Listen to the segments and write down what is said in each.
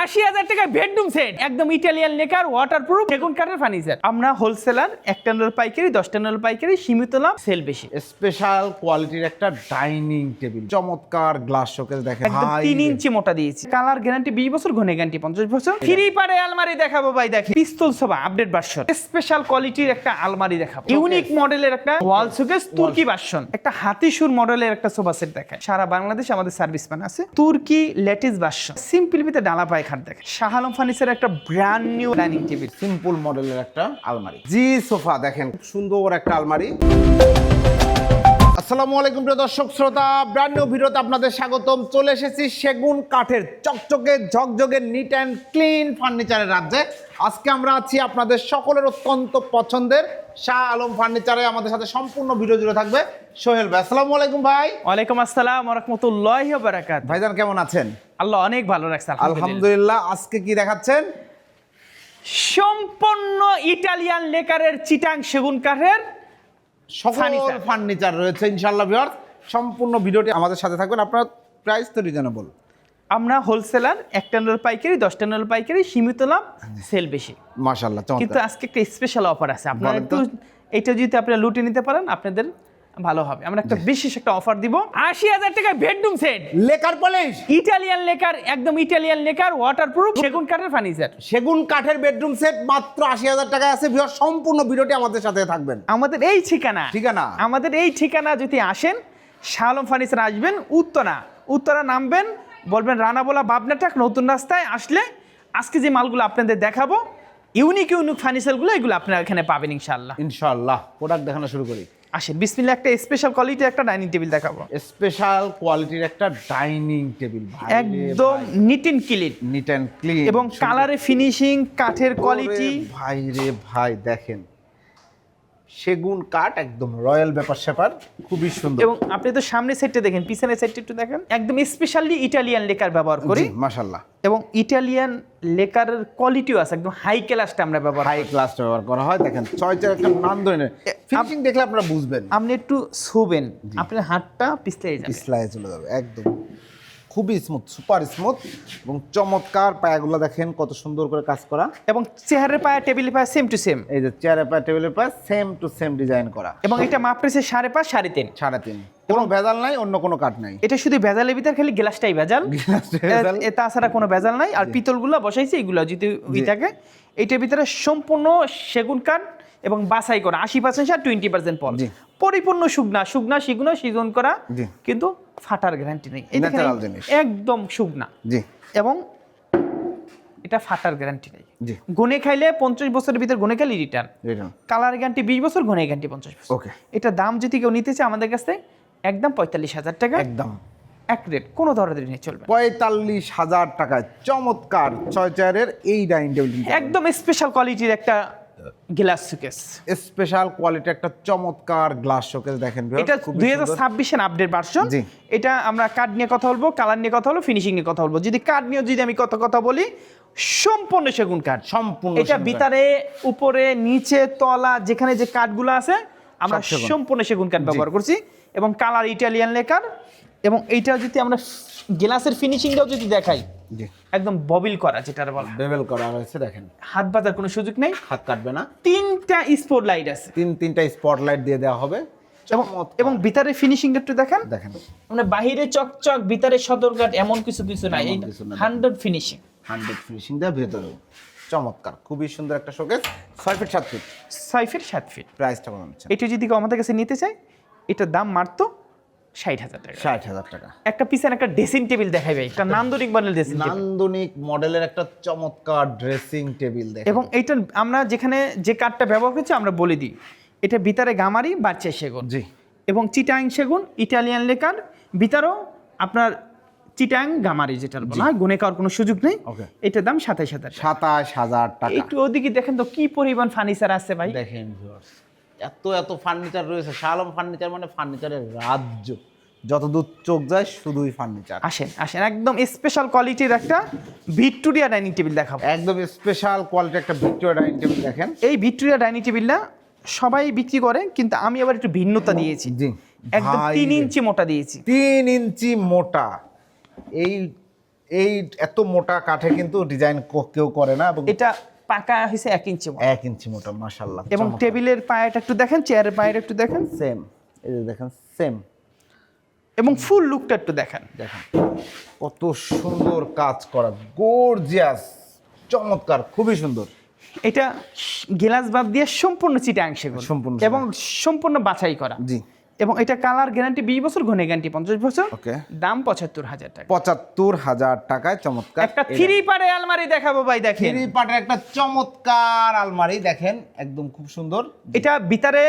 80,000 টাকা bedroom set, একদম Italian lacquer, waterproof, সেগুন কাঠের ফার্নিচার। আমরা হোলসেলার, 1 টানের পাইকারি, 10 টানের পাইকারি, সীমিত লাভ, সেল বেশি। স্পেশাল কোয়ালিটির একটা ডাইনিং টেবিল, চমৎকার গ্লাস শোকেস দেখেন, একদম 3 ইঞ্চি মোটা দিয়েছি। কালার গ্যারান্টি 20 বছর, ঘনে গ্যারান্টি 50 বছর। ফ্রি পারে আলমারি দেখাবো ভাই, দেখেন পিস্তল সোফা আপডেট ভার্সন, স্পেশাল কোয়ালিটির একটা আলমারি দেখাবো, ইউনিক মডেলের একটা ওয়াল শোকেস, তুর্কি ভার্সন, একটা হাতিশুর মডেলের একটা সোফা সেট দেখেন। সারা বাংলাদেশে আমাদের সার্ভিস ম্যান আছে। তুর্কি লেটিস ভার্সন, সিম্পল ভিতরে ডালা পায় খাট দেখেন। শাহ আলম ফার্নিচারের একটা brand new dining table, simple মডেলের একটা আলমারি, জি সোফা দেখেন, খুব সুন্দর একটা আলমারি। আসসালামু আলাইকুম প্রিয় দর্শক শ্রোতা, ব্র্যান্ড নিউ ভিডিওতে আপনাদের স্বাগতম। চলে এসেছি সেগুন কাঠের চকচকে ঝকঝকে নিট অ্যান্ড ক্লিন ফার্নিচারের রাজ্যে। আজকে আমরা আছি আপনাদের সকলের অত্যন্ত পছন্দের শাহ আলম ফার্নিচারে। আমাদের সাথে সম্পূর্ণ ভিডিও জুড়ে থাকবে সোহেল ভাই। আসসালামু আলাইকুম ভাই। ওয়ালাইকুম আসসালাম ওয়া রাহমাতুল্লাহি ওয়া বারাকাতুহু। ভাইজান কেমন আছেন? আল্লাহ অনেক ভালো রাখছে আলহামদুলিল্লাহ। আজকে কি দেখাচ্ছেন? সম্পূর্ণ ইটালিয়ান লেকারের চিটাং সেগুন কাঠের সকল ফার্নিচার রয়েছে ইনশাআল্লাহ ভিউয়ার্স। সম্পূর্ণ ভিডিওটি আমাদের সাথে থাকবেন। আপনার প্রাইস তো রিজনেবল। আমরা হোলসেলার, 1 টানের পাইকারি, 10 টানের পাইকারি, সীমিত লাভ, সেল বেশি। মাশাআল্লাহ, কিন্তু চমৎকার। আজকে একটা স্পেশাল অফার আছে, আপনারা বলেন তো। একটু এটা যদি আপনারা লুটে নিতে পারেন আপনাদের ভালো হবে। আমরা একটা বিশেষ একটা অফার দিব, 80,000 টাকা bedroom set, lacquer polish, Italian lacquer, একদম ইটালিয়ান লেকার, ওয়াটারপ্রুফ, সেগুন কাঠের ফার্নিচার। সেগুন কাঠের বেডরুম সেট মাত্র 80,000 টাকায় আছে ভিউয়ার্স। সম্পূর্ণ ভিডিওটি আমাদের সাথে থাকবেন। আমাদের এই ঠিকানা, আমাদের এই ঠিকানা যদি আসেন, শাহ আলম ফার্নিচার আসবেন, উত্তরা নামবেন, বলবেন রানাবোলা বাবনাটাক নতুন রাস্তায় আসলে আজকে যে মালগুলো আপনাদের দেখাবো, ইউনিক ফার্নিচারগুলো, এগুলো আপনারা এখানে পাবেন ইনশাআল্লাহ। ইনশাআল্লাহ প্রোডাক্ট দেখানো শুরু করি। আসেন বিসমিল্লাহ। একটা স্পেশাল কোয়ালিটির একটা ডাইনিং টেবিল দেখাবো, স্পেশাল কোয়ালিটির একটা ডাইনিং টেবিল, একদম neat and clean, neat and clean এবং কালারে ফিনিশিং, কাঠের কোয়ালিটি। ভাই রে ভাই, দেখেন সেগুন কাঠ, একদম রয়্যাল ব্যাপার স্যাপার, খুবই সুন্দর। এবং আপনি তো সামনে সাইডটা দেখেন, পিছনের সাইডটা একটু দেখেন, একদম স্পেশালি ইটালিয়ান লেকার ব্যবহার করি মাশাআল্লাহ। এবং ইটালিয়ান লেকারের কোয়ালিটিও আছে, একদম হাই ক্লাসটা আমরা ব্যবহার হাই ক্লাস ব্যবহার করা হয়। দেখেন চয়চার একটা নান্দনিক ফিনিশিং দেখলে আপনারা বুঝবেন। আপনি একটু শুবেন, আপনার হাতটা পিছলে যাবে, পিছলায় চলে যাবে, একদম খুবই স্মুথ, সুপার স্মুথ এবং চমৎকার। পায়াগুলো দেখেন কত সুন্দর করে কাজ করা, এবং চেয়ারের পায়া, টেবিলের পায়া সেম টু সেম। এই যে চেয়ারের পায়া, টেবিলের পায়া সেম টু সেম ডিজাইন করা। এবং এটা মাপ রয়েছে 5.5, 3.5, 3.5। কোনো ভেজাল নাই, অন্য কোনো কাঠ নাই। এটা শুধু ভেজালের ভিতর, খালি গ্লাসটাই ভেজাল, তাছাড়া কোনো ভেজাল নাই। আর পিতলগুলো বসাইছে, এগুলো যদি থাকে, এইটার ভিতরে সম্পূর্ণ সেগুন কাঠ এবং বাছাই করা, 80% আর 20% পল, পরিপূর্ণ শুকনা সিজন করা, কিন্তু ফাটার গ্যারান্টি নেই। একদম শুকনা, এবং এটা ফাটার গ্যারান্টি নেই। গুনে খাইলে 50 বছরের ভিতরে গুনে খাইলে রিটার্ন। কালার গ্যারান্টি 20 বছর, গুনে গ্যারান্টি 50 বছর। ওকে। এটা দাম যদি কেউ নিতে চায় আমাদের কাছ থেকে, একদম 45,000 টাকা, একদম এক রেট, কোনো ধরনের নিয়ে চলবে। 45,000 টাকায় চমৎকার 6 চেয়ারের এই ডাইনিং টেবিল, একদম স্পেশাল কোয়ালিটির একটা গ্লাস শোকেস, স্পেশাল কোয়ালিটির একটা চমৎকার গ্লাস শোকেস দেখেন। এটা 2026 এর আপডেট ভার্সন। এটা আমরা কাঠ নিয়ে কথা বলবো, কালার নিয়ে কথা বলবো, ফিনিশিং নিয়ে কথা বলবো। যদি কাঠ নিয়ে যদি আমি কথা বলি, সম্পূর্ণ সেগুন কাঠ, সম্পূর্ণ। এটা ভিতরে, উপরে, নিচে, তলা, যেখানে যে কাঠগুলো আছে আমরা সম্পূর্ণ সেগুন কাঠ ব্যবহার করছি। এবং কালার ইটালিয়ান লেকার। এবং এইটা যদি আমরা গ্লাসের ফিনিশিংটাও যদি দেখাই, একদম ববিল করা, যেটার বলা বেবেল করা হয়েছে। দেখেন হাত বাঁধার কোনো সুযোগ নেই, হাত কাটবে না। 3টা স্পট লাইট আছে, 3টা স্পট লাইট দিয়ে দেওয়া হবে। এবং ভিতরে ফিনিশিংটা একটু দেখেন, মানে বাহিরে চকচক, ভিতরে সদরঘাট, এমন কিছু নাই। 100 ফিনিশিং, 100 ফিনিশিং দেওয়া ভেতরে চমৎকার, খুবই সুন্দর একটা showcase. 6 feet 7 feet, 6 feet 7 feet. প্রাইসটা কেমন হচ্ছে? এটা যদি কেউ আমাদের কাছে নিতে চায়, এটার দাম মাত্র 60,000 টাকা। 60,000 টাকা। একটা পিছনে একটা ড্রেসিং টেবিল দেখাই ভাই, একটা নান্দনিক মডেল ড্রেসিং টেবিল, নান্দনিক মডেলের একটা চমৎকার ড্রেসিং টেবিল দেখেন। এবং এইটা আমরা যেখানে যে কাঠটা ব্যবহার করছি আমরা বলে দিই, এটা ভিতরে গামারি, বাচ্চা সেগুন, এবং চিটাং সেগুন, ইটালিয়ান লেকার, ভিতরেও আপনার চিটাং গামারি, যেটা বলা হয়, গুনে খাওয়ার কোনো সুযোগ নেই। এটার দাম 27,000 টাকা। 27,000 টাকা। একটু ওদিকে দেখেন তো কি পরিমাণ ফার্নিচার আছে ভাই, দেখেন ভিউয়ার্স, এত ফার্নিচার রয়েছে। শাহ আলম ফার্নিচার মানে ফার্নিচারের রাজ্য, যত দূর চোখ যায় শুধুই ফার্নিচার। আসেন একদম স্পেশাল কোয়ালিটির একটা ভিক্টোরিয়া ডাইনিং টেবিল দেখাবো। একদম স্পেশাল কোয়ালিটির একটা ভিক্টোরিয়া ডাইনিং টেবিল দেখেন। এই ভিক্টোরিয়া ডাইনিং টেবিলটা সবাই বিক্রি করে, কিন্তু আমি আবার একটু ভিন্নতা দিয়েছি। একদম 3 ইঞ্চি মোটা দিয়েছি। 3 ইঞ্চি মোটা এই এই এত মোটা কাঠে কিন্তু ডিজাইন কেউ করে না, এবং এটা পাকা হয়েছে 1 ইঞ্চি মোটা। 1 ইঞ্চি মোটা, মাশাআল্লাহ। এবং টেবিলের পায়াটা একটু দেখেন, চেয়ারের পায়ের একটু দেখেন, সেম, এই যে দেখেন সেম। এবং ফুল লুকটা একটু দেখেন। দেখেন কত সুন্দর কাজ করা, গর্জিয়াস, চমৎকার, খুবই সুন্দর। এটা গ্লাস বাদ দিয়ে সম্পূর্ণ চিটাং সেগুন, সম্পূর্ণ এবং সম্পূর্ণ বাছাই করা। জি। এবং এটা কালার গ্যারান্টি 20 বছর, ঘনে গ্যারান্টি 50 বছর। ওকে। দাম 75,000 টাকা। 75,000 টাকায় চমৎকার একটা 3 পারে আলমারি দেখাবো ভাই, দেখেন 3 পার্টের একটা চমৎকার আলমারি, দেখেন একদম খুব সুন্দর। এটা ভিতরে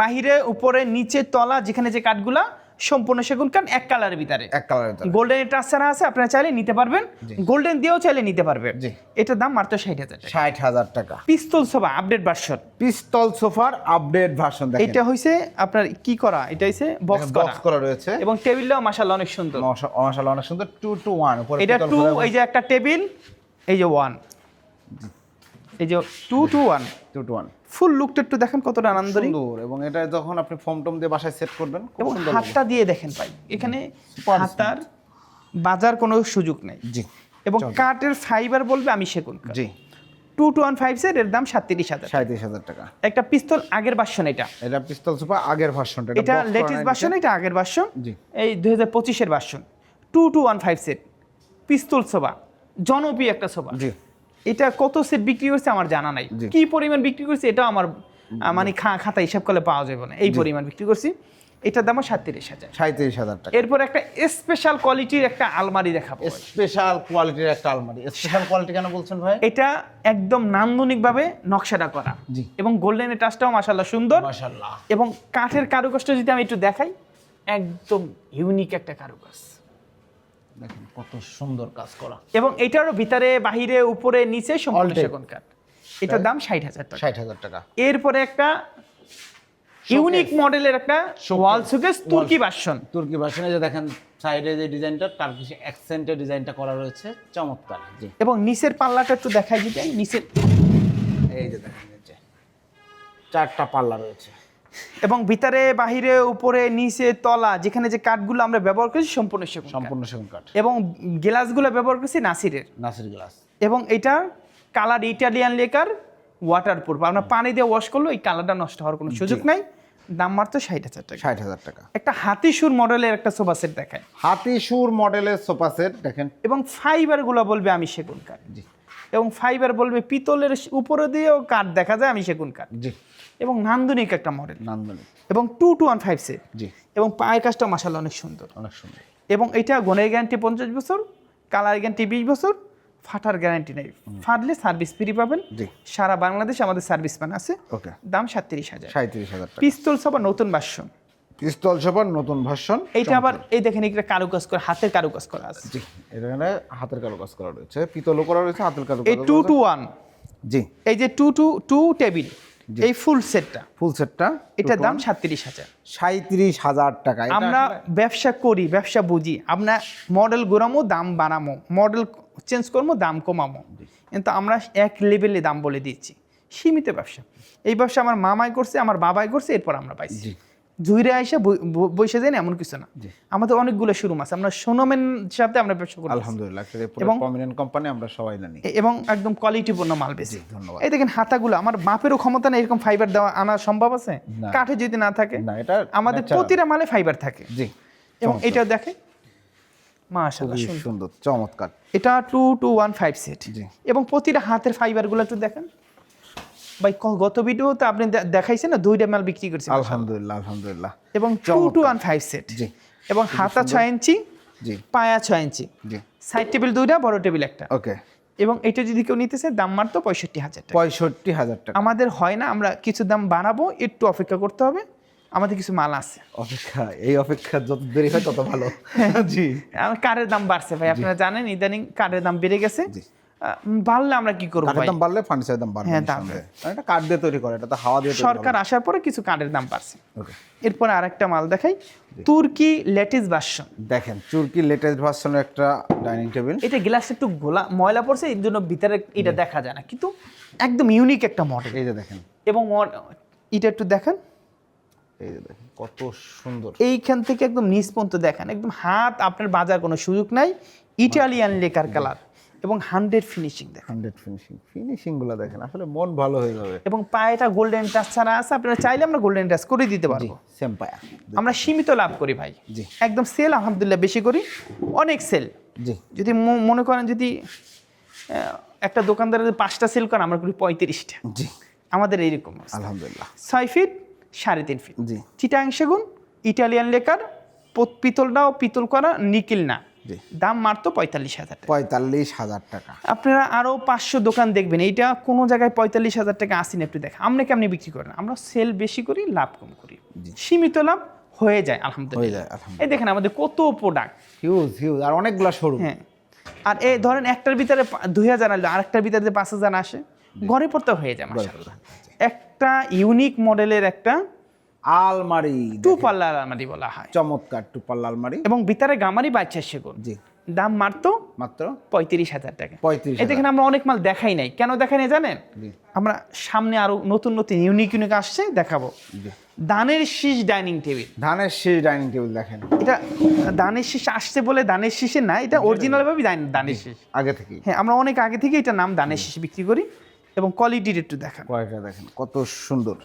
বাহিরে উপরে নিচে তলা যেখানে যে কাঠগুলা সম্পূর্ণ সেগুন কাঠ, এক কালারের ভিতরে। এক কালারের ভিতরে গোল্ডেন টাচ ছাড়া আছে, আপনারা চাইলে নিতে পারবেন, গোল্ডেন দিয়েও চাইলে নিতে পারবেন। জি। এটার দাম মাত্র 60,000 টাকা। 60,000 টাকা। পিস্তল সোফা আপডেট ভার্সন। পিস্তল সোফার আপডেট ভার্সন, দেখেন এটা হইছে আপনার কি করা, এটা হইছে বক্স করা, বক্স করা রয়েছে, এবং টেবিলটাও মাশাআল্লাহ অনেক সুন্দর। মাশাআল্লাহ অনেক সুন্দর। 2 to 1 উপরে এটা পিতল 2, খোদাই, এই যে একটা টেবিল, এই যে 1, এই যে 2 to 1। 2 to 1 ফুল লুকটা একটু দেখেন কতটা আনন্দদায়ক, সুন্দর। এবং এটা যখন আপনি ফোম টোম দিয়ে বাসায় সেট করবেন, খুব এবং সুন্দর হাতটা দিয়ে দেখেন ভাই, এখানে Super হাতার বাজার কোনো সুযোগ নেই। জি। এবং কাঠের ফাইবার বলবে আমি সেগুন কাঠ। জি। 2215 সেট, এর দাম 37,000। 37,000 টাকা। একটা পিস্তল আগের ভার্সন, এটা এটা পিস্তল সোফা আগের ভার্সনটা, এটা লেটেস্ট ভার্সন, এটা আগের ভার্সন। জি। এই 2025 এর ভার্সন। 2215 সেট পিস্তল সোফা, জনপ্রিয় একটা সোফা। জি। এটা কত সেট বিক্রি করছে আমার জানা নাই, জি। কি পরিমাণ বিক্রি করছে এটা আমার মানে খাতা হিসাব করলে পাওয়া যাবে না, এই পরিমাণ বিক্রি করছি। এটার দামও 37,000। 37,000 টাকা। এরপর একটা স্পেশাল কোয়ালিটির একটা আলমারি দেখাবো। স্পেশাল কোয়ালিটির একটা আলমারি। স্পেশাল কোয়ালিটি কেন বলছেন ভাই? এটা একদম নান্দনিকভাবে নকশাটা করা, জি। এবং গোল্ডেনের টাচটাও মাশাআল্লাহ সুন্দর, মাশাআল্লাহ। এবং কাঠের কারুকাজটা যদি আমি একটু দেখাই, একদম ইউনিক একটা কারুকাজ, দেখেন কত সুন্দর কাজ করা। এবং এটারও ভিতরে বাহিরে উপরে নিচে সম্পূর্ণ All type। সেগুন কাঠ। এটার দাম 60,000 টাকা। 60,000 টাকা। এরপরে একটা ইউনিক মডেলের একটা ওয়াল শোকেস, তুর্কি ভার্সন। তুর্কি ভার্সনে যে দেখেন সাইডে যে ডিজাইনটা, তার কিছু অ্যাকসেন্টের ডিজাইনটা করা রয়েছে, চমৎকার। জি। এবং নিচের পাল্লাটা একটু দেখাই দিতে, নিচের এই যে দেখেন নিচে 4টা পাল্লা রয়েছে, এবং ভিতরে বাহিরে উপরে নিচে তলা যেখানে যে কাঠগুলো আমরা ব্যবহার করছি সম্পূর্ণ সেগুন কাঠ। সম্পূর্ণ সেগুন কাঠ। এবং গ্লাসগুলো ব্যবহার করছি নাসিরের, নাসির গ্লাস। এবং এটা কালার ইটালিয়ান লেকার, ওয়াটারপ্রুফ। আপনার পানি দিয়ে ওয়াশ করলে এই কালারটা নষ্ট হওয়ার কোনো সুযোগ নাই। দাম মাত্র 60,000 টাকা। 60,000 টাকা। একটা হাতিসুর মডেলের একটা সোফা সেট দেখায়, হাতিসুর মডেলের সোফা সেট দেখেন। এবং ফাইবারগুলো বলবে আমি সেগুন কাঠ, জি। এবং ফাইবার বলবে পিতলের উপরে দিয়েও কাঠ দেখা যায় আমি সেগুন কাঠ, জি। এবং নান্দনিক একটা মডেল, নান্দনিক। এবং 2215 সেট। জি। এবং পায়ের কাজটা মাশাআল্লাহ অনেক সুন্দর, অনেক সুন্দর। এবং এটা গনের গ্যারান্টি 50 বছর, কালার গ্যারান্টি 20 বছর, ফাটার গ্যারান্টি নেই, ফাটলে সার্ভিস ফ্রি পাবেন। জি। সারা বাংলাদেশে আমাদের সার্ভিস ম্যান আছে। ওকে। দাম 37,000। 37,000 টাকা। পিস্তল সোফা নতুন ভার্সন। পিস্তল সোফার নতুন ভার্সন। এইটা আবার এই দেখেন একটা কারুকাজ করা, হাতের কারুকাজ করা আছে। জি। এখানে হাতের কারুকাজ করা রয়েছে, পিতলও করা রয়েছে, হাতের কারুকাজ। এই 2 to 1, জি। এই যে 2 to 2 টেবিল, এই ফুল সেটটা, ফুল সেটটা এটার দাম 37,000। 37,000 টাকা। এটা আমরা আসলে ব্যবসা করি, ব্যবসা বুঝি, আমরা মডেল ঘোরামো, দাম বাড়ামো, মডেল চেঞ্জ করবো, দাম কমামো, কিন্তু আমরা এক লেভেলে দাম বলে দিচ্ছি। সীমিত ব্যবসা, এই ব্যবসা আমার মামাই করছে, আমার বাবাই করছে, এরপর আমরা পাইছি। জি। জুইরে আইসা বসে যাই না এমন কিছু না, আমাদের অনেকগুলো শোরুম আছে, আমরা সোনমের সাথে আমরা ব্যবসা করি, আলহামদুলিল্লাহ, একটা এবং প্রমিনেন্ট কোম্পানি, আমরা সবাই জানি। এবং একদম কোয়ালিটিপূর্ণ মাল বেশি। ধন্যবাদ। এই দেখেন হাতাগুলো, আমার মাপেরও ক্ষমতা নেই এরকম ফাইবার দেওয়া আনা সম্ভব আছে, না। কাঠে যদি না থাকে। না, এটা আমাদের natural। প্রতিটা মালে ফাইবার থাকে। জি। এবং এটা দেখে মাশাআল্লাহ খুবই সুন্দর। সুন্দর, চমৎকার। এটা 2215 সেট। জি। এবং প্রতিটা হাতের ফাইবারগুলো একটু দেখেন ভাই, গত ভিডিওতে আপনি দেখাইছেন না 2টা মাল বিক্রি করছেন, আলহামদুলিল্লাহ, আলহামদুলিল্লাহ। এবং 2215 সেট। জি। এবং হাতা 6 ইঞ্চি, জি। পায়া 6 ইঞ্চি, জি। সাইড টেবিল 2টা, বড় টেবিল একটা। ওকে। এবং এটা যদি কেউ নিতে চায় দাম মাত্র 65,000 টাকা। 65,000 টাকা। আমাদের হয় না, আমরা কিছু দাম বানাবো, একটু অপেক্ষা করতে হবে, আমাদের কিছু মাল আছে। অপেক্ষা, এই অপেক্ষা যত দেরি হয় তত ভালো। জি। আমার কারের দাম বাড়ছে ভাই, আপনারা জানেন ইদানিং কারের দাম বেড়ে গেছে। জি। বাড়লে আমরা কি করবো কাঠের ভাই? দাম বাড়লে ফার্নিচারের দাম বাড়বে, হ্যাঁ, দাম নিঃসন্দেহে। কারণ এটা কাঠ দিয়ে তৈরি করে, এটা তো হাওয়া দিয়ে তৈরি সরকার আসার পরে কিছু কারের দাম বাড়ছে। ওকে। এরপর আরেকটা মাল দেখাই, তুর্কি লেটেস্ট ভার্সন। দেখেন তুর্কি লেটেস্ট ভার্সনের একটা ডাইনিং টেবিল। এটা গ্লাস একটু ময়লা পড়ছে, এর জন্য ভিতরে এটা দেখা যায় না, কিন্তু একদম ইউনিক একটা মডেল। এই যে দেখেন, এবং এটা একটু দেখেন, এই যে দেখেন কত সুন্দর। এইখান থেকে একদম নিচ পর্যন্ত দেখেন, একদম হাত আপনার বাজার কোনো সুযোগ নাই। ইটালিয়ান লেকার কালার এবং 100 ফিনিশিং দেখেন, 100 ফিনিশিং গুলো দেখেন, আসলে মন ভালো হয়ে যাবে। এবং পায়েটা গোল্ডেন টাচ ছাড়া আছে, আপনারা চাইলে আমরা গোল্ডেন টাচ করে দিতে পারবো। সেম পায়া। আমরা সীমিত লাভ করি ভাই, জি। একদম সেল আলহামদুলিল্লাহ বেশি করি, অনেক সেল। জি যদি মনে করেন যদি একটা দোকানদারের 5টা সেল করেন, আমরা করি 35টা। জি আমাদের এইরকম আলহামদুলিল্লাহ। 6 ফিট 3.5 ফিট জি চিটাং সেগুন, ইটালিয়ান লেকার, পিতলটাও পিতল করা, নিকেল না। জি দাম মাত্র 45,000 টাকা। 45,000 টাকা। আপনারা আরও 500 দোকান দেখবেন, এইটা কোনো জায়গায় 45,000 টাকা আসেন, একটু দেখেন আপনি কেমনি বিক্রি করেন। আমরা সেল বেশি করি, লাভ কম করি, সীমিত লাভ হয়ে যায় আলহামদুলিল্লাহ। এই দেখেন আমাদের কত প্রোডাক্ট, হিউজ আর অনেকগুলা শোরুম। হ্যাঁ, আর এই ধরেন একটার ভিতরে 2,000 আসলো, আরেকটার ভিতরে 5,000 আসে, ঘরে পড়তে হয়ে যায় মাশাআল্লাহ। একটা ইউনিক মডেলের একটা আলমারি, 2 পাল্লার আলমারি বলা হয়, চমৎকার 2 পাল্লা আলমারি, এবং ভিতরে গামারি 22 সেগুন। জি দাম মাত্র মাত্র 35,000 টাকা। 35,000। এই দেখেন আমরা অনেক মাল দেখাই নাই, কেন দেখাই নাই জানেন? জি আমরা সামনে আরো নতুন নতুন ইউনিক আসছে, দেখাবো। জি দানের শীষ ডাইনিং টেবিল, ধানের শীষ ডাইনিং টেবিল দেখেন, এটা দানের শীষ আসছে বলে দানের শীষে না, এটা অরিজিনাল ভাবে দানের শীষ। আগে থেকে হ্যাঁ, আমরা অনেক আগে থেকে এটা নাম দানের শীষ বিক্রি করি, এবং কোয়ালিটির একটু দেখান। কয়টা দেখেন কত সুন্দর।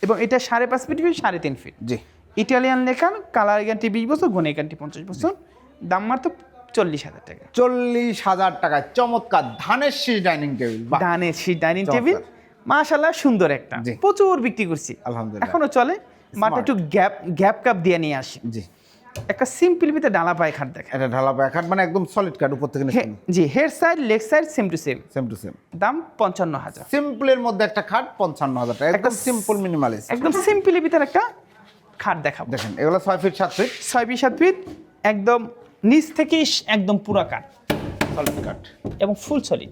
এবং এটা 5.5 ফিট 3.5 ফিট, জি ইটালিয়ান লেখার, কালার গ্যারান্টি 20 বছর, গুণে গ্যারান্টি 50 বছর। দাম মাত্র 40,000 টাকা। 40,000 টাকা ধানের শীষ ডাইনিং টেবিল। দানের শীষ ডাইনিং টেবিল মাশাআল্লাহ সুন্দর একটা, জি। প্রচুর বিক্রি করছি আলহামদুলিল্লাহ। এখনো চলে। মাঠে একটু গ্যাপ কাপ দিয়ে নিয়ে আসি। জি একটা সিম্পল ভিতরে ডালা পায় খাট দেখেন, এটা ঢালা পায়া খাট, মানে একদম সলিড কাট, উপর থেকে নিচে জি, head side leg side same to same. Same to same. দাম 55,000। সিম্পলের মধ্যে একটা খাট 55,000 টাকা, একদম সিম্পল মিনিমালিস্ট। একদম সিম্পলের ভিতরে একটা খাট দেখাবো। দেখেন এগুলো 6 ফিট 7 ফিট, 6 ফিট 7 ফিট, একদম নিচ থেকে একদম পুরা কাঠ সলিড কাট এবং ফুল সলিড।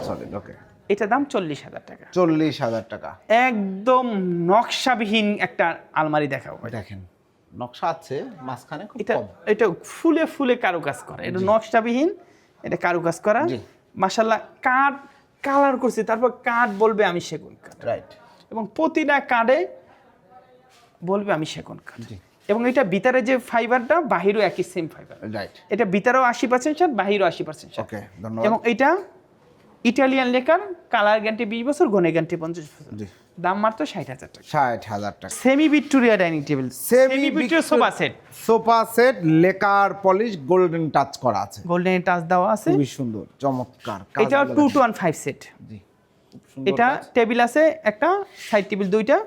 সলিড। ওকে, এটা দাম 40,000 টাকা। 40,000 টাকা। একদম নকশাবিহীন একটা আলমারি দেখাবো। দেখেন নকশা আছে মাঝখানে, খুব এটা কম। এটা ফুলে ফুলে কারুকাজ করা, এটা নকশাবিহীন, এটা কারুকাজ করা জি। মাশাআল্লাহ। কাঠ কালার করছে, তারপর কাঠ বলবে আমি সেগুন কাঠ, রাইট। এবং প্রতিটা কাঠে বলবে আমি সেগুন কাঠ। জি এবং এটা ভিতরে যে ফাইবারটা, বাহিরও একই সেম ফাইবার। রাইট। এটা ভিতরেও 80% সার, বাহিরও 80% সার। ওকে, ধন্যবাদ। এবং এটা ইটালিয়ান লেকার, কালার গ্যারান্টি 20 বছর, গুণে গ্যারান্টি 50 বছর। জি দাম মাত্র 60,000 টাকা। 60,000 টাকা। Semi Victoria dining table, semi Victoria sofa set, sofa set, lacquer polish, golden touch করা আছে, গোল্ডেন টাচ দেওয়া আছে। খুবই সুন্দর চমৎকার। এটা 2-1-5 সেট। জি খুব সুন্দর। এটা টেবিল আছে একটা, সাইড টেবিল 2টা,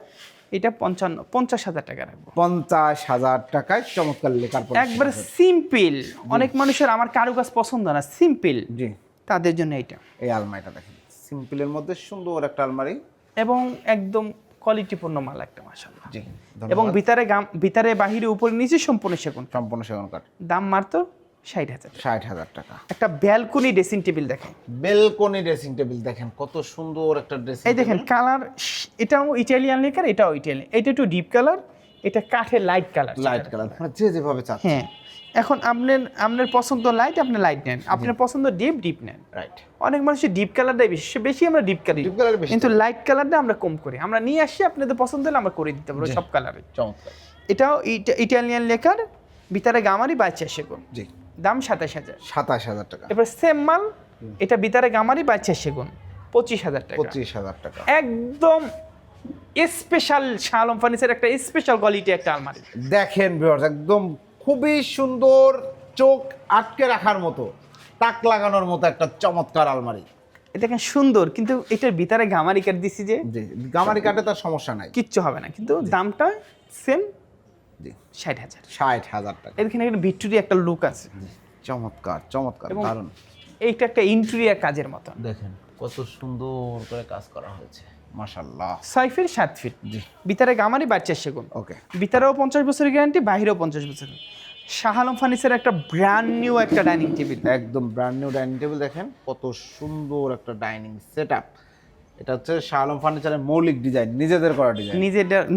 এটা 50,000 টাকা রাখবো। 50,000 টাকায় চমৎকার লেকার পলিশ। একবার সিম্পল, অনেক মানুষের আমার কারুকাজ পছন্দ না, সিম্পল, জি তাদের জন্য এটা। এই আলমারিটা দেখেন, সিম্পলের মধ্যে সুন্দর একটা আলমারি। এবং একদম কোয়ালিটিপূর্ণ মাল একটা মাশাআল্লাহ। জি এবং ধন্যবাদ। ভিতরে বাহিরে উপরে নিচে সম্পূর্ণ সেগুন। সম্পূর্ণ সেগুন কাঠ। দাম মাত্র 60,000। 60,000 টাকা। একটা ব্যালকনি ড্রেসিং টেবিল দেখেন, বেলকনি ড্রেসিং টেবিল দেখেন, কত সুন্দর একটা ড্রেসিং। এই দেখেন কালার, এটাও ইটালিয়ান লেকার, এটাও ইটালিয়ান। এটা একটু ডিপ কালার, এটা কাঠের লাইট কালার। লাইট কালার, মানে যে যেভাবে চাচ্ছে। হ্যাঁ, এখন আপনার পছন্দ লাইট, আপনি লাইট নেন, আপনার পছন্দ ডিপ নেন। রাইট। অনেক মানুষের ডিপ কালারটাই বেশি আমরা ডিপ কালার, ডিপ কালার বেশি, কিন্তু লাইট কালারটা আমরা কম করি। আমরা নিয়ে আসি, আপনাদের পছন্দ হলে আমরা করে দিতে পারবো সব কালারে। চমৎকার। এটাও ইটালিয়ান লেকার, ভিতরে গামারি 22 সেগুন। জি দাম 27,000। 27,000 টাকা। এবার সেম মাল, এটা ভিতরে গামারি 22 সেগুন, 25,000 টাকা। 25,000 টাকা। একদম স্পেশাল শাহ আলম ফার্নিচার, একটা স্পেশাল কোয়ালিটি একটা আলমারি। দেখেন ভিউয়ার্স, একদম খুবই সুন্দর, চোখ আটকে রাখার মতো, তাক লাগানোর মতো একটা চমৎকার আলমারি। এটা দেখেন সুন্দর, কিন্তু এটার ভিতরে গামারি কাট দিছি যে জি গামারি কাটে তার সমস্যা নাই, কিচ্ছু হবে না, কিন্তু দামটা সেম। জি 60,000। 60,000 টাকা। এখানে একটা ভিক্টোরিয়া একটা লুক আছে, চমৎকার চমৎকার, এবং দারুণ। এইটা একটা ইন্টেরিয়ার কাজের মতন। দেখেন কত সুন্দর করে কাজ করা হয়েছে, মাশাআল্লাহ। 6 ফিট 7 ফিট, জি ভিতরে গামারি 22 সেগুন। ওকে। ভিতরেও 50 বছরের গ্যারান্টি, বাহিরেও 50 বছরের। শাহ আলম ফার্নিচার একটা ব্র্যান্ড নিউ একটা ডাইনিং টেবিল, একদম ব্র্যান্ড নিউ ডাইনিং টেবিল। দেখেন কত সুন্দর একটা ডাইনিং সেটআপ। এটা হচ্ছে শাহ আলম ফার্নিচারের মৌলিক ডিজাইন, নিজেদের করা ডিজাইন,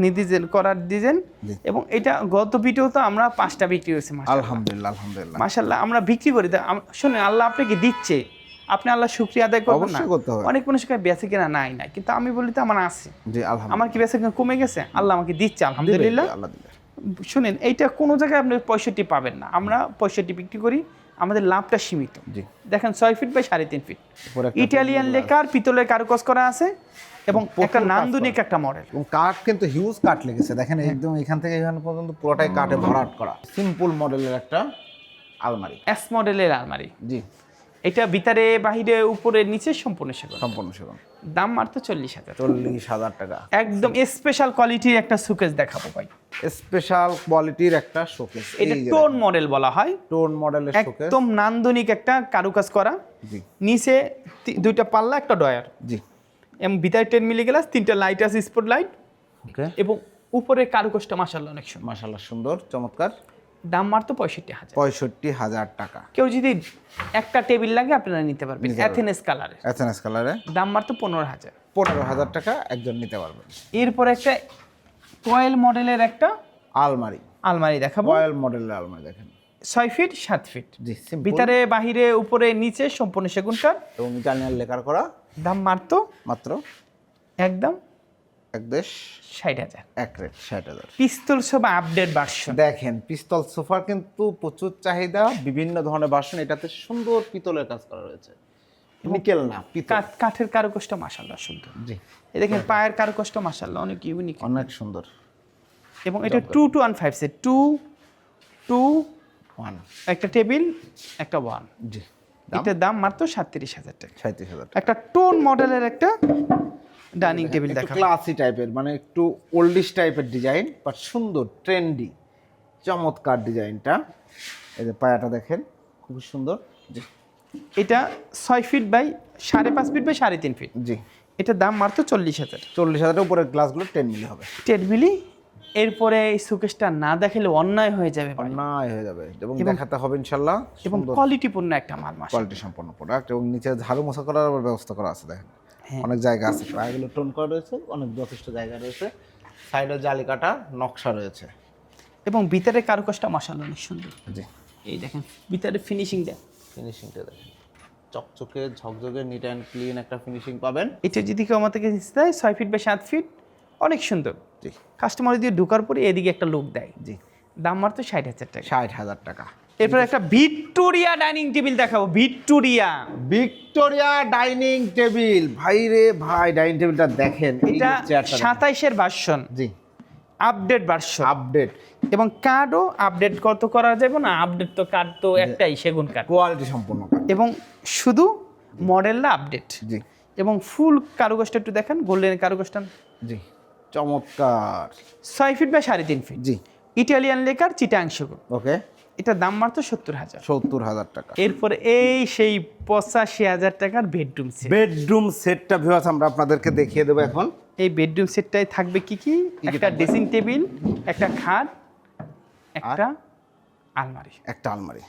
নিজেদের করার ডিজাইন। জি। এবং এটা গত ভিডিও তো আমরা 5টা বিক্রি হয়েছে। আলহামদুলিল্লাহ আলহামদুলিল্লাহ। মাশাআল্লাহ আমরা বিক্রি করি। শুনে আল্লাহ আপনাকে দিচ্ছে, আপনি আল্লাহ শুকরিয়া আদায় করবেন না? অবশ্যই করতে হবে। অনেক মানুষ বেঁচে কিনা নাই কিন্তু আমি বলি তো আমার আছে। জি আলহামদুলিল্লাহ। আমার কি বেঁচে কিনা কমে গেছে? আল্লাহ আমাকে দিচ্ছে আলহামদুলিল্লাহ। আল্লাহ দিলে। শুনেন, এইটা কোনো জায়গায় আপনি 65 পাবেন না। আমরা 65 বিক্রি করি, আমাদের লাভটা সীমিত। জি। দেখেন 6 ফিট বাই 3.5 ফিট, উপরে একটা ইটালিয়ান লেকার পিতলের কারুকাজ করা আছে এবং একটা নান্দনিক একটা মডেল। এবং কাঠ কিন্তু হিউজ কাঠ লেগেছে, দেখেন একদম এখান থেকে এখানে পর্যন্ত পুরোটাই কাঠে ভরাট করা। সিম্পল মডেলের একটা আলমারি, এস মডেলের আলমারি। জি। এটা ভিতরে বাহিরে উপরে নিচে সম্পূর্ণ সেগুন। সম্পূর্ণ সেগুন। দাম মাত্র 40,000। 40,000 টাকা। একদম স্পেশাল কোয়ালিটির একটা সুকেস দেখাবো ভাই। স্পেশাল কোয়ালিটির একটা শোকেস। এটা টোন মডেল বলা হয়। টোন মডেলের শোকেস। একদম নান্দনিক একটা কারুকাজ করা। জি। নিচে দুইটা পাল্লা, একটা ডয়ার। জি। এবং ভিতরে 10 মিলি গ্লাস, 3টা লাইট আছে স্পট লাইট। ওকে। এবং উপরে কারুকাজটা মাশাআল্লাহ অনেক সুন্দর। মাশাআল্লাহ সুন্দর, চমৎকার। দাম মাত্র 65,000। 65,000 টাকা। কেউ যদি একটা টেবিল লাগে আপনারা নিতে পারবেন অ্যাথেনেস কালারে। এসএনএস কালারে দাম মাত্র 15,000। 15,000 টাকা একজন নিতে পারবেন। এরপর একটা কয়েল মডেলের একটা আলমারি। আলমারি দেখাবো। কয়েল মডেলের আলমারি দেখেন। 6 ফিট 7 ফিট। জি, সিম্পল। ভিতরে বাহিরে উপরে নিচে সম্পূর্ণ সেগুন কাঠ। এবং ইটালিয়ান লেকার করা। দাম মাত্র একদম এক দেশ 60,000। এক রেট 60,000। পিস্তল সব আপডেট ভার্সন। দেখেন পিস্তল সোফার কিন্তু প্রচুর চাহিদা, বিভিন্ন ধরনের ভার্সন। এটাতে সুন্দর পিতলের কাজ করা রয়েছে, নিকেল না পিতল। কাঠের কারুকাজটা মাশাআল্লাহ সুন্দর। জি। এই দেখেন পায়ের কারুকাজটা মাশাআল্লাহ অনেক ইউনিক। অনেক সুন্দর। এবং এটা 2-2-1-5 সেট, 2 ওয়ান। একটা টেবিল, একটা ওয়ান। জি। এটার দাম মাত্র 37,000 টাকা। 37,000 টাকা। একটা টোন মডেলের একটা ডাইনিং টেবিল একটু দেখা। ক্লাসি টাইপের, মানে একটু ওল্ডিশ টাইপের ডিজাইন, বাট সুন্দর, ট্রেন্ডি, চমৎকার ডিজাইনটা। এই যে পায়াটা দেখেন, খুব সুন্দর। জি। এটা 6 feet by 5.5 feet by 3.5 feet. জি। এটার দাম মাত্র 40,000। 40,000 উপরের গ্লাসগুলো 10 মিলি হবে। 10 মিলি। এরপরে এই সুকেশটা না দেখালে অন্যায় হয়ে যাবে ভাই। অন্যায় হয়ে যাবে, এবং দেখাতে হবে ইনশাল্লাহ। এবং কোয়ালিটিপূর্ণ একটা মাল মাস। কোয়ালিটি সম্পন্ন প্রোডাক্ট, এবং নিচে ঝাড়ু মোছা করার আবার ব্যবস্থা করা আছে দেখেন। অনেক জায়গা আছে, পায়াগুলো টোন করা রয়েছে, অনেক যথেষ্ট জায়গা রয়েছে। সাইডে জালি কাটা নকশা রয়েছে। এবং ভিতরে কারুকাজটা মাশাআল্লাহ অনেক সুন্দর। জি। এই দেখেন ভিতরে ফিনিশিং দেন। ফিনিশিংটা দেখেন, চকচকে ঝকঝকে নিট অ্যান্ড ক্লিন একটা ফিনিশিং পাবেন। এটা যদি কেউ আমার থেকে নিতে চায় 6 ফিট বাই 7 ফিট, অনেক সুন্দর। জি। কাস্টমার দিয়ে ঢোকার পরে এদিকে একটা লুক দেয়। জি। দাম মাত্র 60,000 টাকা। 60,000 টাকা। এরপর একটা ভিক্টোরিয়া ডাইনিং টেবিল দেখাবো। Victoria dining table. ভাই রে ভাই, ডাইনিং টেবিলটা দেখেন। এটা 27-এর ভার্সন। জি। Update version. আপডেট। এবং কার্ডও আপডেট কত করা যাবে না? আপডেট তো কার্ড তো একটাই, সেগুন কার্ড। কোয়ালিটি সম্পূর্ণ। এবং শুধু মডেলটা আপডেট। জি। এবং ফুল কারুকাজটা একটু দেখেন, গোল্ডেন কারুকাজটা। জি। চমৎকার। 6 ফিট বাই 3.5 ফিট। জি। ইটালিয়ান লেকার চিটাং সেগুন। ওকে। এটা দাম মাত্র 70,000। 70,000 টাকা। এরপরে এই সেই 85,000 টাকার বেডরুম সেট। বেডরুম সেটটা ভিউয়ার্স আমরা আপনাদেরকে দেখিয়ে দেবো এখন। এই বেডরুম সেটটায় থাকবে কি? একটা ড্রেসিং টেবিল, একটা খাট, একটা আলমারি। একটা আলমারি।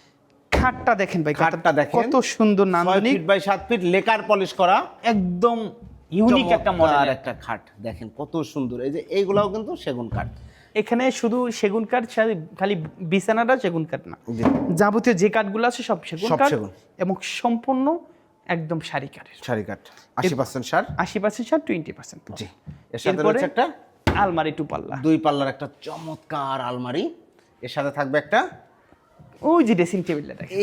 খাটটা দেখেন ভাই, খাটটা দেখেন, কত সুন্দর 6 নান্দনিক, feet by 7 feet lacquer polish করা, একদম ইউনিক একটা মডেল। একটা খাট দেখেন কত সুন্দর। এই যে এইগুলাও কিন্তু সেগুন কাঠ। এখানে শুধু সেগুন কাঠ, খালি বিছানাটা সেগুন কাঠ না, জি। যাবতীয় যে কাঠগুলো আছে সব সেগুন সব কাঠ। সেগুন। এবং সম্পূর্ণ একদম সারি কাঠের। সারি কাঠ। 80% সার। 80% সার, 20%। জি। এর সাথে এরপরে রয়েছে একটা আলমারি 2 পাল্লা। 2 পাল্লার একটা চমৎকার আলমারি। এর সাথে থাকবে একটা ওই যে ড্রেসিং টেবিলটা দেখেন,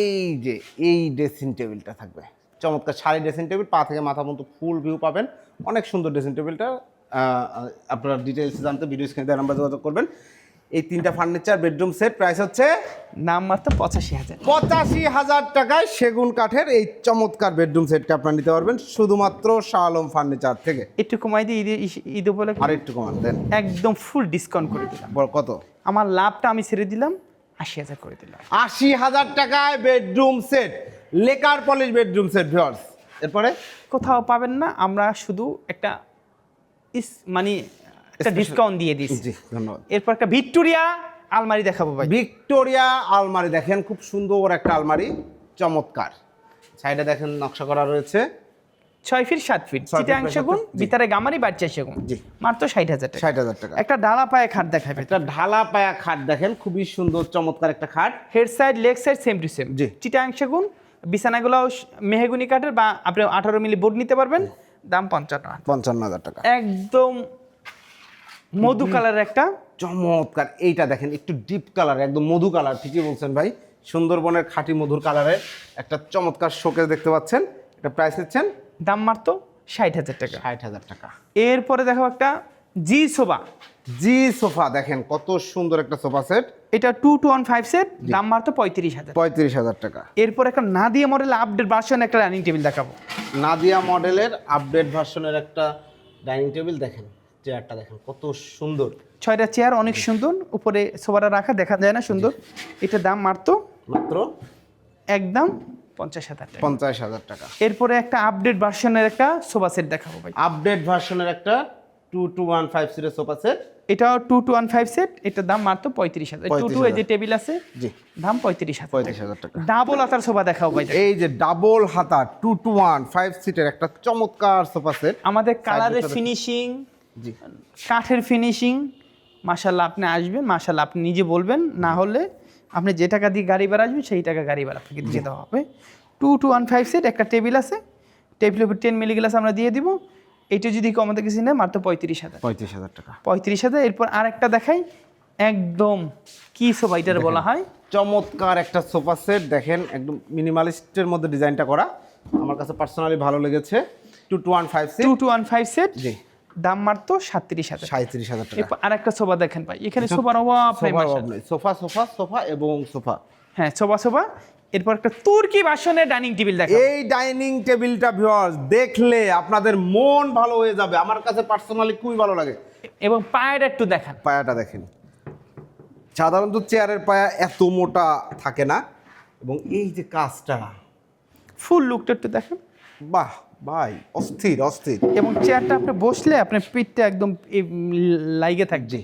এই ড্রেসিং টেবিলটা থাকবে। চমৎকার সারি ড্রেসিং টেবিল, পা থেকে মাথা পর্যন্ত ফুল ভিউ পাবেন। অনেক সুন্দর ড্রেসিং টেবিলটা। আপনারা ডিটেইলস জানতে ভিডিও স্ক্রিনে দেওয়া নাম্বার যোগাযোগ করবেন। এই 3টা ফার্নিচার বেডরুম সেট প্রাইস হচ্ছে নাম মাত্র 85,000। 85,000 টাকায় সেগুন কাঠের এই চমৎকার বেডরুম সেটটা আপনারা নিতে পারবেন শুধুমাত্র শাহ আলম ফার্নিচার থেকে। একটু কমাই দিয়ে ঈদ উপলক্ষে আর একটু কমান দেন। একদম ফুল ডিসকাউন্ট করে দিলাম। কত? আমার লাভটা আমি ছেড়ে দিলাম, 80,000 করে দিলাম। 80,000 টাকায় bedroom set, lacquer polish bedroom set viewers. এরপরে কোথাও পাবেন না, আমরা শুধু একটা মানে একটা ডিসকাউন্ট দিয়ে দিচ্ছি। জি, ধন্যবাদ। এরপর একটা ভিক্টোরিয়া আলমারি দেখাবো ভাই। ভিক্টোরিয়া আলমারি দেখেন, খুব সুন্দর একটা আলমারি, চমৎকার। সাইডে দেখেন নকশা করা রয়েছে। 6 ফিট 7 ফিট, 6 চিটাং ফিট, সেগুন, জি। ভিতরে গামারি বাচ্চা সেগুন। জি। মাত্র 60,000 টাকা। 60,000 টাকা। একটা ডালা পায়ে খাট দেখাবে। একটা ঢালা পায়া খাট দেখেন, খুবই সুন্দর চমৎকার একটা খাট। Head side leg side same to same. জি। চিটাং সেগুন, বিছানাগুলোও মেহগুনি কাঠের, বা আপনি 18 মিলি বোর্ড নিতে পারবেন, দাম 55,000 টাকা। একদম মধু কালারের একটা চমৎকার, এইটা দেখেন একটু ডিপ কালার, একদম মধু কালার, ঠিকই বলছেন ভাই, সুন্দরবনের খাঁটি মধুর কালারের একটা চমৎকার শোকেস দেখতে পাচ্ছেন। এটা প্রাইস নিচ্ছেন দাম মাত্র 60,000 টাকা। 60,000 টাকা। এরপরে দেখো একটা জি সোফা। জি সোফা দেখেন কত সুন্দর একটা সোফা সেট, এটা 2-1-5 সেট, দাম মাত্র 35,000। 35,000 টাকা। এরপর একটা নাদিয়া মডেল আপডেট ভার্সন একটা ডাইনিং টেবিল দেখাবো। নাদিয়া মডেলের আপডেট ভার্সনের একটা ডাইনিং টেবিল দেখেন, চেয়ারটা দেখেন কত সুন্দর, 6টা চেয়ার অনেক সুন্দর, উপরে সোফাটা রাখা দেখা যায় না সুন্দর। এটার দাম মাত্র একদম 50,000 টাকা। 50,000 টাকা। এরপরে একটা আপডেট ভার্সনের একটা সোফা সেট দেখাবো ভাই। আপডেট ভার্সনের একটা 2-1-5 সিটের সোফা সেট, এটাও 2-1-5 সেট, এটার দাম মাত্র 35,000। 2 এই যে টেবিল আছে, জি, দাম 35,000। 35,000 টাকা। ডাবল আতার সোফা দেখাবো ভাই। এই যে ডাবল হাতা 2-1-5 সিটের একটা চমৎকার সোফা সেট, আমাদের কালারের ফিনিশিং, জি, কাঠের ফিনিশিং, মাশাআল্লাহ আপনি আসবেন, মাশাআল্লাহ আপনি নিজে বলবেন, না হলে আপনি যে টাকা দিয়ে গাড়ি ভাড়া আসবেন সেই টাকা গাড়ি ভাড়া আপনাকে দিয়ে দেওয়া হবে। 2-1-5 সেট, একটা টেবিল আছে, টেবিলের উপর 10 মিলি গ্লাস আমরা দিয়ে দিব। এটা যদি কমাতে কিছু নেই মাত্র 35,000। 35,000 টাকা। 35,000। এরপর আরেকটা দেখাই, একদম কি সোফা এটার বলা হয়, চমৎকার একটা সোফা সেট দেখেন, একদম মিনিমালিস্টের মধ্যে ডিজাইনটা করা, আমার কাছে পার্সোনালি ভালো লেগেছে। 2-1-5 সেট, 2-1-5 সেট, জি, দাম মাত্র 37,000। 37,000 টাকা। এরপর আরেকটা সোফা দেখেন ভাই, এখানে সোফার অভাব নাই, মাশাআল্লাহ। সোফা সোফা সোফা এবং সোফা, হ্যাঁ সোফা। এরপর একটা তুর্কি ভার্সনের ডাইনিং টেবিল দেখেন। এই ডাইনিং টেবিলটা ভিউয়ার্স দেখলে আপনাদের মন ভালো হয়ে যাবে, আমার কাছে পার্সোনালি খুবই ভালো লাগে। এবং পায়ের একটু দেখান, পায়াটা দেখেন, সাধারণত চেয়ারের পায়া এত মোটা থাকে না, এবং এই যে কাজটা, ফুল লুকটা একটু দেখেন, বাহ ভাই, অস্থির অস্থির। এবং চেয়ারটা আপনি বসলে আপনার পিঠটা একদম লাইগে থাকবে। জি,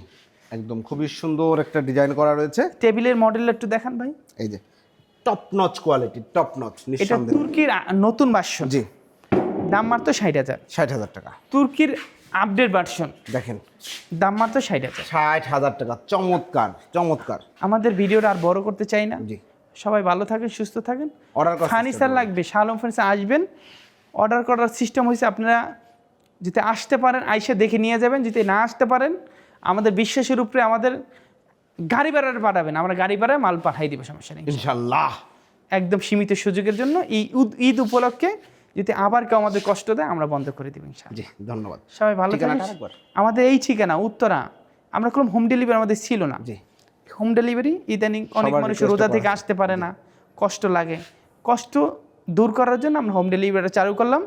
একদম খুবই সুন্দর একটা ডিজাইন করা রয়েছে। টেবিলের মডেল একটু দেখান ভাই। এই যে top notch quality, top notch, এটা নিঃসন্দেহে। তুর্কির নতুন ভার্সন, জি, দাম মাত্র 60,000। 60,000 টাকা। তুর্কির আপডেট ভার্সন, দেখেন দাম মাত্র 60,000। 60,000 টাকা, চমৎকার চমৎকার। আমাদের ভিডিওটা আর বড় করতে চাই না, জি, সবাই ভালো থাকেন, সুস্থ থাকেন। অর্ডার করার ফার্নিচার লাগবে, শাহ আলম ফার্নিচার আসবেন। অর্ডার করার সিস্টেম হয়েছে, আপনারা যদি আসতে পারেন আইসে দেখে নিয়ে যাবেন, যদি না আসতে পারেন আমাদের বিশ্বাসের উপরে আমাদের গাড়ি ভাড়াটা পাঠাবেন, আমরা গাড়ি ভাড়ায় মাল পাঠাই দিব, সমস্যা নেই ইনশাআল্লাহ। একদম সীমিত সুযোগের জন্য। এই ঈদ উপলক্ষে যদি আবার কেউ আমাদের কষ্ট দেয় আমরা বন্ধ করে দিব ইনশাআল্লাহ। জি, ধন্যবাদ। সবাই ভালো থাকেন। ঠিকানাটা আরেকবার। আমাদের এই ঠিকানা উত্তরা, আমরা কোনো হোম ডেলিভারি আমাদের ছিল না। জি, হোম ডেলিভারি ইদানিং অনেক সবার মানুষ request রোজা করা থেকে আসতে পারে না, কষ্ট লাগে, কষ্ট দূর করার জন্য আমরা হোম ডেলিভারি চালু করলাম।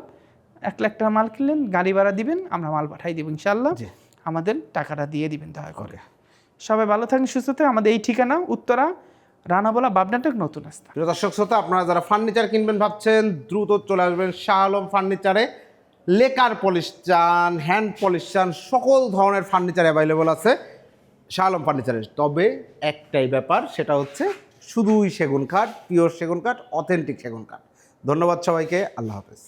1 লাখ টাকা মাল কিনলেন, গাড়ি ভাড়া দিবেন, আমরা মাল পাঠাই দিব ইনশাআল্লাহ। জি, আমাদের টাকাটা দিয়ে দিবেন দয়া করে। সবাই ভালো থাকেন, সুস্থ থাকেন। আমাদের এই ঠিকানা উত্তরা, রানাবোলা, বাবনাটক, নতুন রাস্তা। প্রিয় দর্শক শ্রোতা, আপনারা যারা ফার্নিচার কিনবেন ভাবছেন, দ্রুত চলে আসবেন শাহ আলম ফার্নিচারে। লেকার পলিশ চান, হ্যান্ড পলিশ চান, সকল ধরনের ফার্নিচার অ্যাভেলেবল আছে শাহ আলম ফার্নিচারে। তবে একটাই ব্যাপার, সেটা হচ্ছে শুধুই সেগুন কাঠ, পিওর সেগুন কাঠ, অথেন্টিক সেগুন কাঠ। ধন্যবাদ সবাইকে, আল্লাহ হাফেজ।